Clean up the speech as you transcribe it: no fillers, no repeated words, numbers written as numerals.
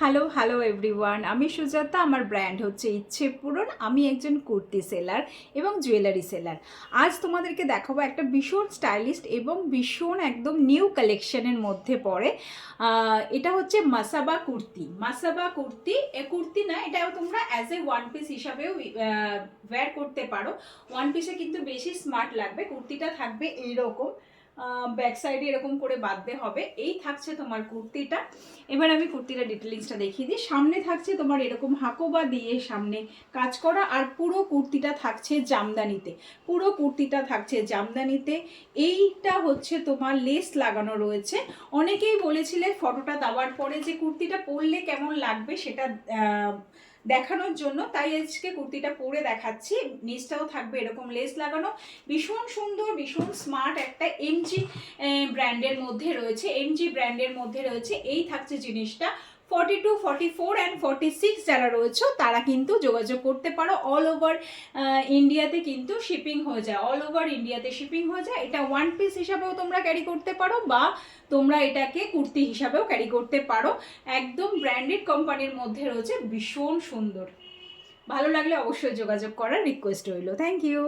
Hello hello everyone, আমি সুজাতা। আমার brand হচ্ছে ইচ্ছে পূরণ। আমি একজন কুর্তি সেলার এবং জুয়েলারি সেলার। আজ তোমাদেরকে দেখাবো একটা ভীষণ স্টাইলিস্ট এবং ভীষণ একদম নিউ কালেকশনের মধ্যে পড়ে। এটা হচ্ছে মাসাবা কুর্তি। মাসাবা কুর্তি কুর্তি না, এটাও তোমরা অ্যাজ এ ওয়ান পিস হিসাবেও ওয়্যার করতে পারো। ওয়ান পিসে কিন্তু বেশি স্মার্ট লাগবে। কুর্তিটা থাকবে এইরকম, ব্যাক সাইডে এরকম করে বাঁধতে হবে। এই থাকছে তোমার কুর্তিটা। এবার আমি কুর্তিটা ডিটেলিংসটা দেখিয়ে দিই। সামনে থাকছে তোমার এরকম হাকোবা দিয়ে সামনে কাজ করা, আর পুরো কুর্তিটা থাকছে জামদানিতে। পুরো কুর্তিটা থাকছে জামদানিতে। এইটা হচ্ছে তোমার লেস লাগানো রয়েছে। অনেকেই বলেছিলে ফটোটা দেওয়ার পরে যে কুর্তিটা পরলে কেমন লাগবে সেটা দেখানোর জন্য, তাই আজকে কুর্তিটা পরে দেখাচ্ছি। নিচটাও থাকবে এরকম লেস লাগানো। ভীষণ সুন্দর, ভীষণ স্মার্ট একটা এমজি ব্র্যান্ডের মধ্যে রয়েছে। এমজি ব্র্যান্ডের মধ্যে রয়েছে। এই থাকছে জিনিসটা। 42, 44 অ্যান্ড 46 যারা রয়েছে তারা কিন্তু যোগাযোগ করতে পারো। অল ওভার ইন্ডিয়াতে কিন্তু শিপিং হয়ে যায়। অল ওভার ইন্ডিয়াতে শিপিং হয়ে যায়। এটা ওয়ান পিস হিসাবেও তোমরা ক্যারি করতে পারো, বা তোমরা এটাকে কুর্তি হিসাবেও ক্যারি করতে পারো। একদম ব্র্যান্ডেড কোম্পানির মধ্যে রয়েছে। ভীষণ সুন্দর। ভালো লাগলে অবশ্যই যোগাযোগ করার রিকোয়েস্ট রইল। Thank you.